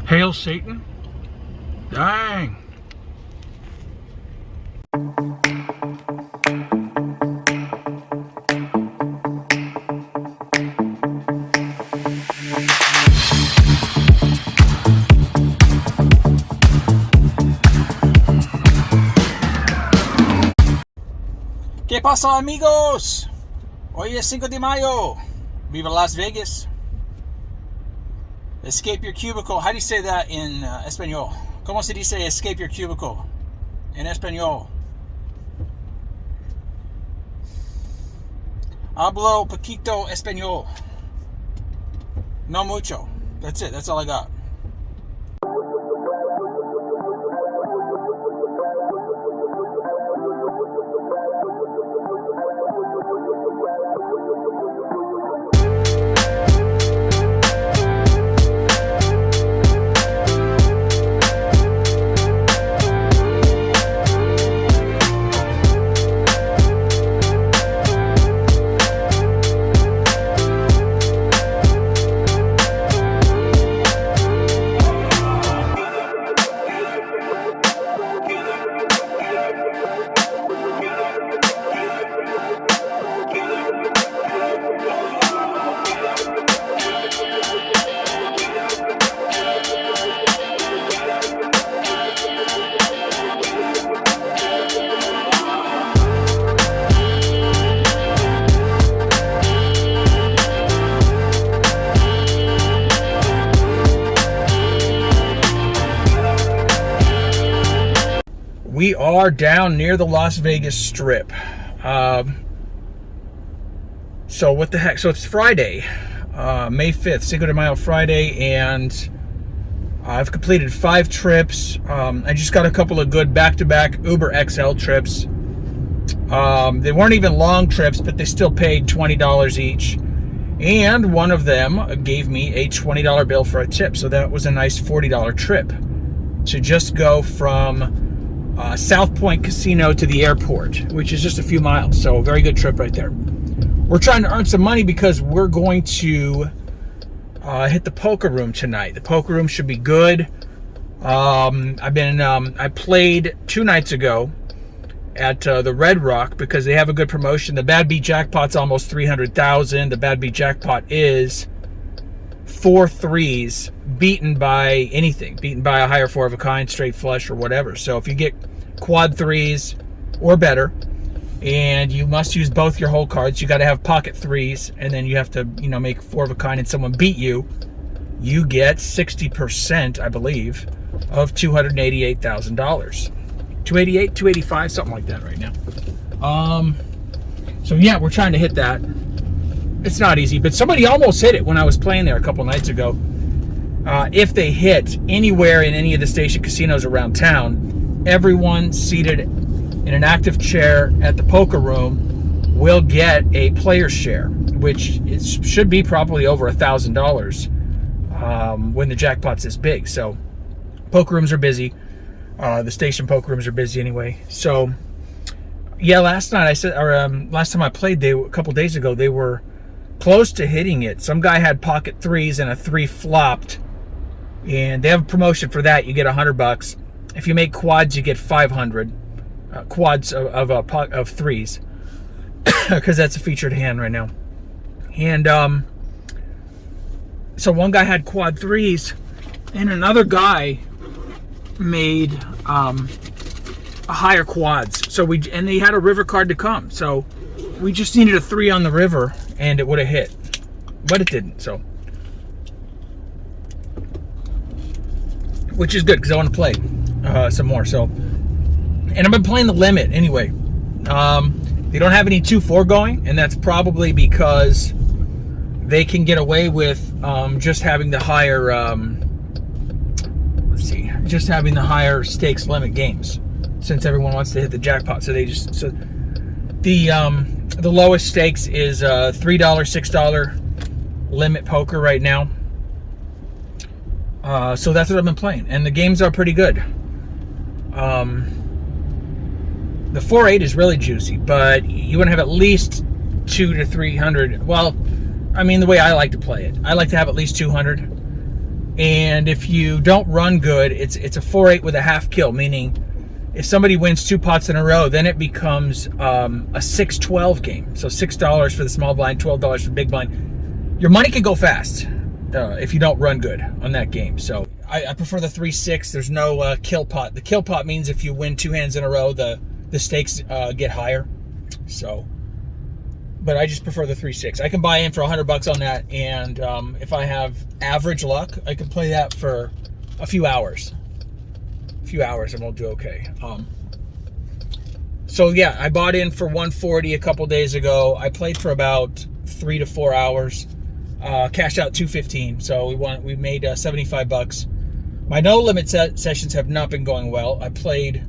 Hail Satan? Dang. ¿Qué pasa, amigos? Hoy es 5 de Mayo. Viva Las Vegas. Escape your cubicle. How do you say that in español? ¿Cómo se dice escape your cubicle en español? Hablo poquito español. No mucho. That's it. That's all I got. We are down near the Las Vegas Strip. So what the heck? So it's Friday, May 5th, Cinco de Mayo Friday, and I've completed 5 trips. I just got a couple of good back-to-back Uber XL trips. They weren't even long trips, but they still paid $20 each. And one of them gave me a $20 bill for a tip. So that was a nice $40 trip to just go from South Point Casino to the airport, which is just a few miles. So a very good trip right there. We're trying to earn some money because we're going to hit the poker room tonight. The poker room should be good. I played 2 nights ago at the Red Rock because they have a good promotion. The Bad Beat Jackpot's almost 300,000. The Bad Beat Jackpot is 4 threes beaten by anything, beaten by a higher 4 of a kind, straight flush, or whatever. So if you get quad 3s or better, and you must use both your whole cards, you got to have pocket 3s, and then you have to, make 4 of a kind, and someone beat you, you get 60%, I believe, of $288,000. 288, 285, something like that right now. So yeah, we're trying to hit that. It's not easy, but somebody almost hit it when I was playing there a couple nights ago. If they hit anywhere in any of the station casinos around town, everyone seated in an active chair at the poker room will get a player share, which should be probably over $1,000 when the jackpot's this big. So poker rooms are busy. The station poker rooms are busy anyway. So yeah, last time I played, a couple days ago, they were close to hitting it. Some guy had pocket 3s and a 3 flopped, and they have a promotion for that. You get $100. If you make quads, you get 500 quads of 3s because that's a featured hand right now. And so one guy had quad 3s, and another guy made a higher quads. So and they had a river card to come. So we just needed a 3 on the river, and it would have hit, but it didn't. So, which is good because I want to play some more. So, and I've been playing the limit anyway. They don't have any 2-4 going, and that's probably because they can get away with just having the higher. Just having the higher stakes limit games, since everyone wants to hit the jackpot. So the lowest stakes is $3, $6 limit poker right now. So that's what I've been playing, and the games are pretty good. The 4-8 is really juicy, but you want to have at least 200 to 300. Well, I mean, the way I like to play it, I like to have at least 200. And if you don't run good, it's a 4-8 with a half kill, meaning if somebody wins 2 pots in a row, then it becomes a 6-12 game. So $6 for the small blind, $12 for the big blind. Your money can go fast if you don't run good on that game. So I prefer the 3-6. There's no kill pot. The kill pot means if you win 2 hands in a row, the stakes get higher. So, but I just prefer the 3-6. I can buy in for $100 on that, and if I have average luck, I can play that for a few hours. And we'll do okay. So yeah, I bought in for 140 a couple days ago. I played for about 3 to 4 hours. Cashed out 215. So we made $75. My no limit sessions have not been going well. I played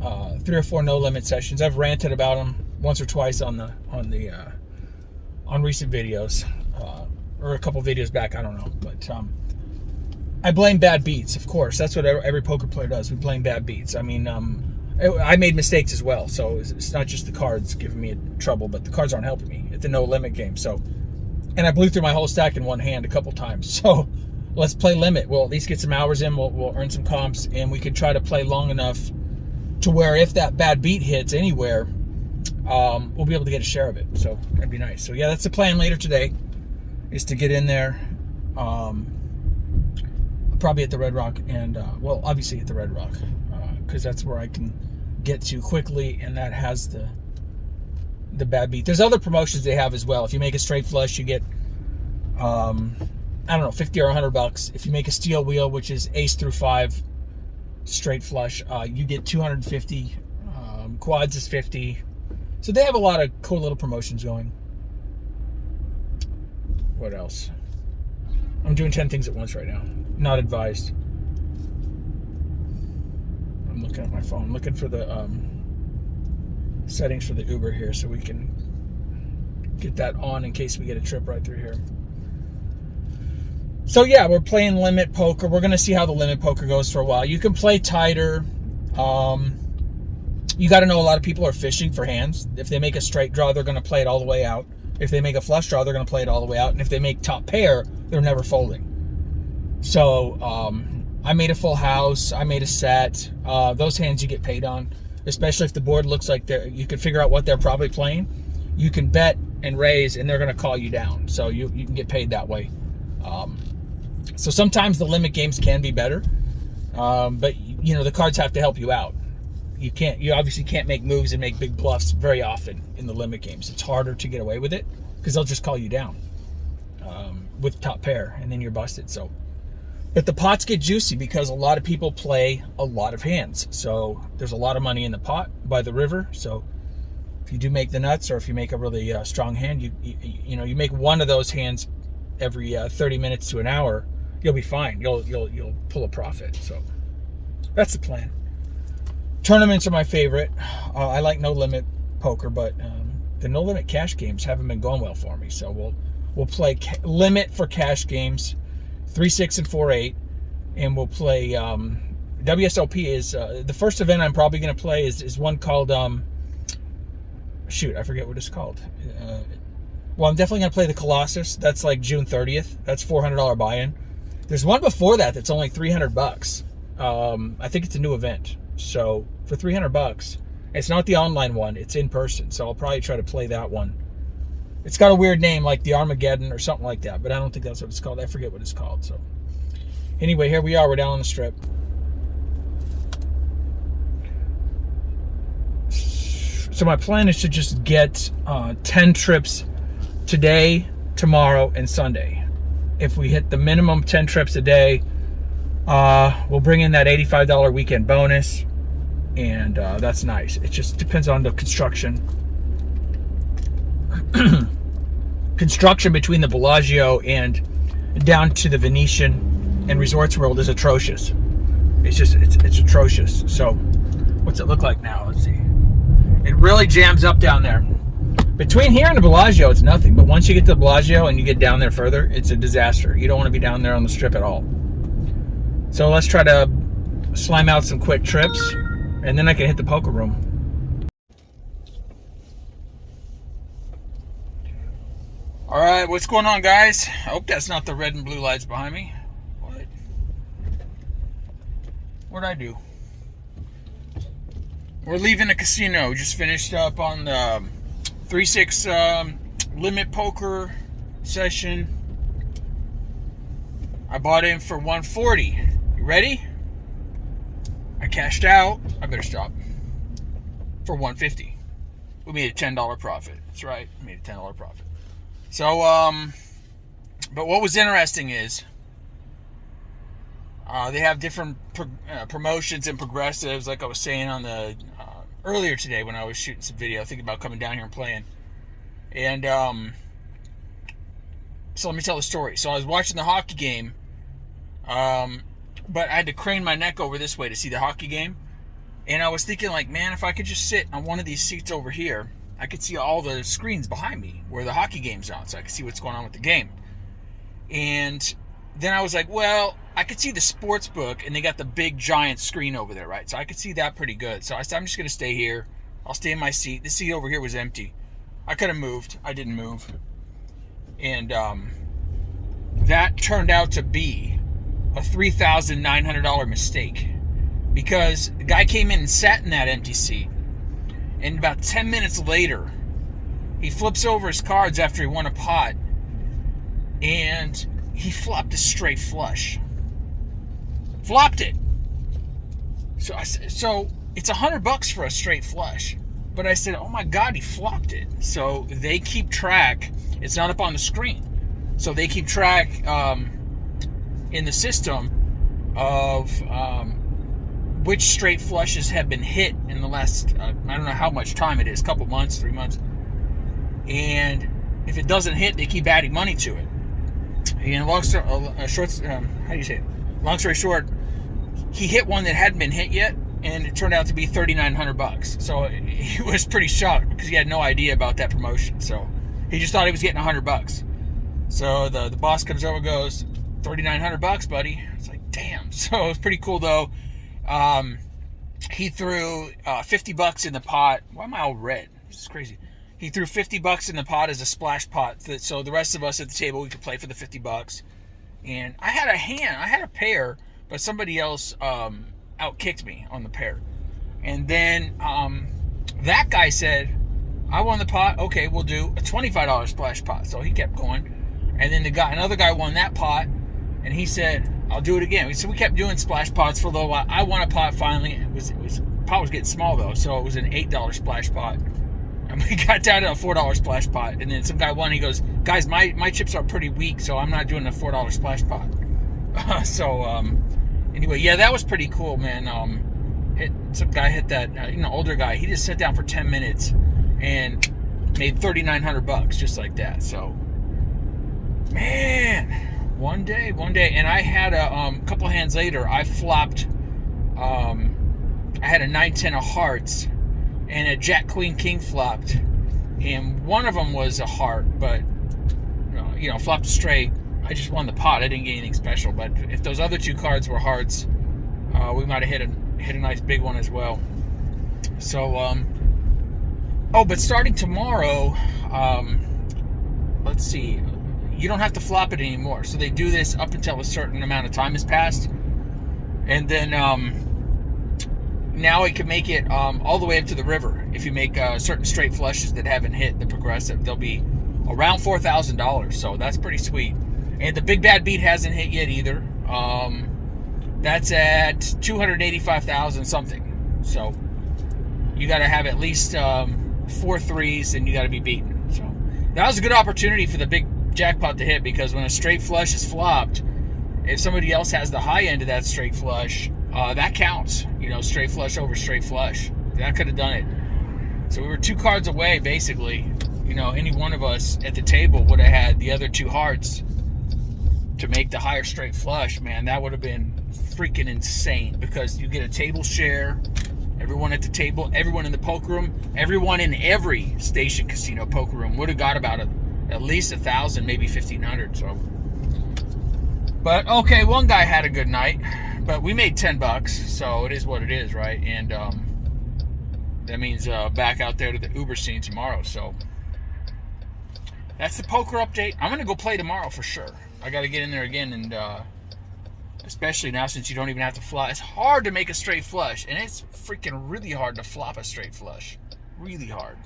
3 or 4 no limit sessions. I've ranted about them once or twice on recent videos, or a couple videos back. I don't know, but I blame bad beats. Of course, that's what every poker player does. We blame bad beats. I mean, I made mistakes as well, so it's not just the cards giving me trouble, but the cards aren't helping me at the no limit game. So, and I blew through my whole stack in one hand a couple times. So let's play limit. We'll at least get some hours in. We'll earn some comps, and we can try to play long enough to where if that bad beat hits anywhere, we'll be able to get a share of it. So that'd be nice. So yeah, that's the plan later today, is to get in there. Probably at the Red Rock, and well, obviously at the Red Rock, because that's where I can get to quickly, and that has the bad beat. There's other promotions they have as well. If you make a straight flush, you get I don't know, $50 or $100. If you make a steel wheel, which is ace through 5 straight flush, you get 250. Quads is 50. So they have a lot of cool little promotions going. What else? I'm doing 10 things at once right now. Not advised. I'm looking at my phone, looking for the settings for the Uber here, so we can get that on in case we get a trip right through here. So yeah, we're playing limit poker. We're going to see how the limit poker goes for a while. You can play tighter. You got to know a lot of people are fishing for hands. If they make a straight draw, they're going to play it all the way out. If they make a flush draw, they're going to play it all the way out. And if they make top pair, they're never folding. So I made a full house. I made a set. Those hands you get paid on, especially if the board looks like you can figure out what they're probably playing. You can bet and raise, and they're going to call you down. So you can get paid that way. So sometimes the limit games can be better, but you know the cards have to help you out. You obviously can't make moves and make big bluffs very often in the limit games. It's harder to get away with it because they'll just call you down with top pair, and then you're busted. So, but the pots get juicy because a lot of people play a lot of hands. So there's a lot of money in the pot by the river. So if you do make the nuts, or if you make a really strong hand, you make one of those hands every 30 minutes to an hour, you'll be fine. You'll pull a profit. So that's the plan. Tournaments are my favorite. I like no limit poker, but the no limit cash games haven't been going well for me. So we'll play limit for cash games, 3-6 and 4-8, and we'll play WSOP. Is the first event I'm probably going to play is one called shoot, I forget what it's called. Well, I'm definitely going to play the Colossus. That's like June 30th. That's $400 buy-in. There's one before that that's only $300. I think it's a new event. So for $300, it's not the online one, it's in person. So I'll probably try to play that one. It's got a weird name like the Armageddon or something like that, but I don't think that's what it's called. I forget what it's called. So anyway, here we are. We're down on the strip. So my plan is to just get 10 trips today, tomorrow, and Sunday. If we hit the minimum 10 trips a day, we'll bring in that $85 weekend bonus, and that's nice. It just depends on the construction. Construction between the Bellagio and down to the Venetian and Resorts World is atrocious. It's atrocious. So what's it look like now? Let's see. It really jams up down there. Between here and the Bellagio, it's nothing. But once you get to the Bellagio and you get down there further, it's a disaster. You don't want to be down there on the strip at all. So let's try to slime out some quick trips, and then I can hit the poker room. All right, what's going on, guys? I hope that's not the red and blue lights behind me. What What did I do? We're leaving the casino. Just finished up on the 3-6 limit poker session. I bought in for 140. You ready? I cashed out. I better stop. For 150. We made a $10 profit. That's right. We made a $10 profit. So, but what was interesting is they have different promotions and progressives, like I was saying on the earlier today when I was shooting some video, thinking about coming down here and playing. And so let me tell the story. So I was watching the hockey game, but I had to crane my neck over this way to see the hockey game. And I was thinking, like, man, if I could just sit on one of these seats over here, I could see all the screens behind me where the hockey game's on, so I could see what's going on with the game. And then I was like, well, I could see the sports book, and they got the big giant screen over there, right? So I could see that pretty good. So I said, I'm just going to stay here. I'll stay in my seat. The seat over here was empty. I could have moved. I didn't move. And that turned out to be a $3,900 mistake, because the guy came in and sat in that empty seat, and about 10 minutes later, he flips over his cards after he won a pot, and he flopped a straight flush. Flopped it. So it's $100 for a straight flush. But I said, oh my God, he flopped it. So they keep track. It's not up on the screen. So they keep track in the system of which straight flushes have been hit in the last, I don't know how much time it is, couple months, 3 months. And if it doesn't hit, they keep adding money to it. And long story short, he hit one that hadn't been hit yet, and it turned out to be $3,900. So he was pretty shocked because he had no idea about that promotion. So he just thought he was getting $100. So the boss comes over and goes, $3,900, buddy. It's like, damn. So it was pretty cool though. He threw $50 in the pot. Why am I all red? This is crazy. He threw $50 in the pot as a splash pot, so the rest of us at the table, we could play for the $50. And I had a pair, but somebody else outkicked me on the pair. And then that guy said, I won the pot. Okay, we'll do a $25 splash pot. So he kept going. And then another guy won that pot, and he said, I'll do it again. So we kept doing splash pots for a little while. I won a pot finally. Pot was getting small though, so it was an $8 splash pot. And we got down to a $4 splash pot. And then some guy won. He goes, guys, my chips are pretty weak, so I'm not doing a $4 splash pot. Anyway, yeah, that was pretty cool, man. Some guy hit that, older guy. He just sat down for 10 minutes and made $3,900 just like that. So, man, one day. And I had a couple hands later, I flopped, I had a 9-10 of hearts, and a Jack Queen King flopped, and one of them was a heart, but flopped straight. I just won the pot. I didn't get anything special, but if those other two cards were hearts, we might have hit a nice big one as well. So but starting tomorrow, let's see, you don't have to flop it anymore. So they do this up until a certain amount of time has passed, and then now it can make it all the way up to the river. If you make certain straight flushes that haven't hit the progressive, they'll be around $4,000. So that's pretty sweet. And the big bad beat hasn't hit yet either. That's at 285,000 something. So you got to have at least 4 threes, and you got to be beaten. So that was a good opportunity for the big jackpot to hit, because when a straight flush is flopped, if somebody else has the high end of that straight flush, that counts. Straight flush over straight flush. That could have done it. So we were 2 cards away, basically. Any one of us at the table would have had the other 2 hearts to make the higher straight flush. Man, that would have been freaking insane, because you get a table share. Everyone at the table, everyone in the poker room, everyone in every station casino poker room would have got about at least 1,000, maybe 1,500. So, but okay, one guy had a good night, but we made $10, so it is what it is, right? And that means back out there to the Uber scene tomorrow. So that's the poker update. I'm gonna go play tomorrow for sure. I got to get in there again and especially now since you don't even have to flop. It's hard to make a straight flush, and it's freaking really hard to flop a straight flush. Really hard.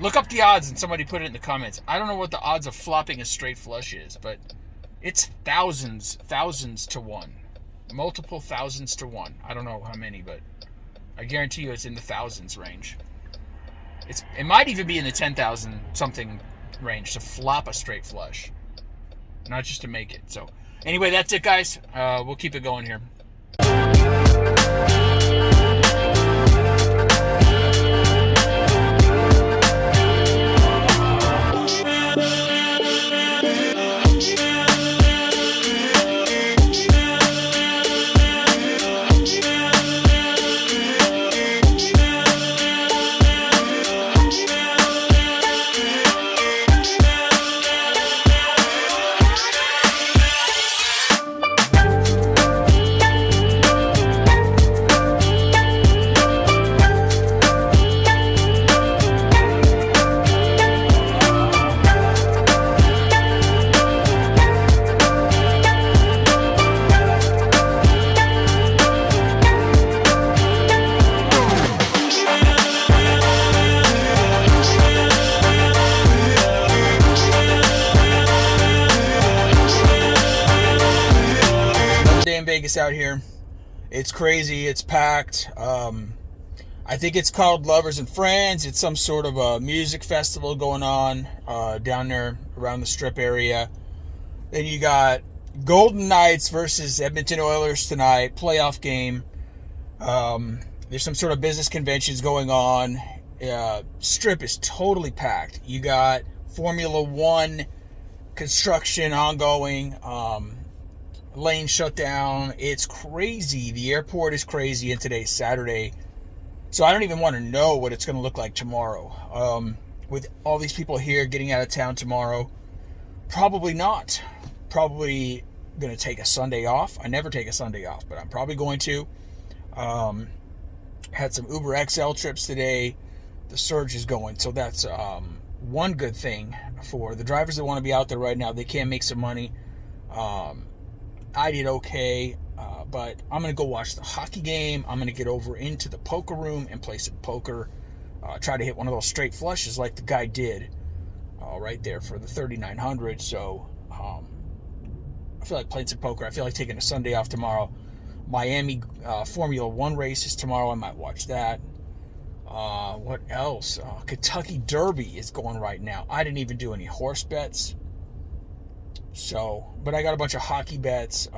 Look up the odds and somebody put it in the comments. I don't know what the odds of flopping a straight flush is, but it's thousands to one. Multiple thousands to one. I don't know how many, but I guarantee you it's in the thousands range. It might even be in the 10,000 something range to flop a straight flush, not just to make it. So anyway, that's it, guys. We'll keep it going here. Vegas out here. It's crazy. It's packed. I think it's called Lovers and Friends. It's some sort of a music festival going on down there around the Strip area. Then you got Golden Knights versus Edmonton Oilers tonight, playoff game. There's some sort of business conventions going on. Strip is totally packed. You got Formula One construction ongoing. Lane shut down. It's crazy. The airport is crazy, and today's Saturday. So I don't even want to know what it's going to look like tomorrow. With all these people here getting out of town tomorrow, probably not. Probably going to take a Sunday off. I never take a Sunday off, but I'm probably going to. Had some Uber XL trips today. The surge is going. So that's one good thing for the drivers that want to be out there right now. They can make some money. I did okay, but I'm going to go watch the hockey game. I'm going to get over into the poker room and play some poker. Try to hit one of those straight flushes like the guy did right there for the 3,900. So I feel like playing some poker. I feel like taking a Sunday off tomorrow. Miami Formula One race is tomorrow. I might watch that. What else? Kentucky Derby is going right now. I didn't even do any horse bets. So, but I got a bunch of hockey bets.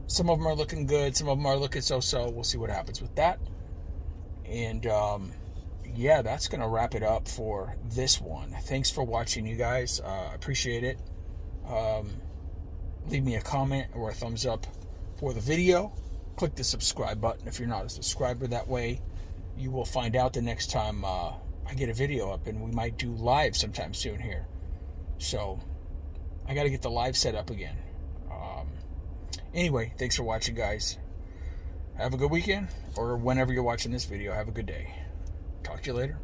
Some of them are looking good. Some of them are looking so-so. We'll see what happens with that. And, yeah, that's going to wrap it up for this one. Thanks for watching, you guys. I appreciate it. Leave me a comment or a thumbs up for the video. Click the subscribe button if you're not a subscriber. That way you will find out the next time I get a video up, and we might do live sometime soon here. So I got to get the live set up again. Anyway, thanks for watching, guys. Have a good weekend, or whenever you're watching this video, have a good day. Talk to you later.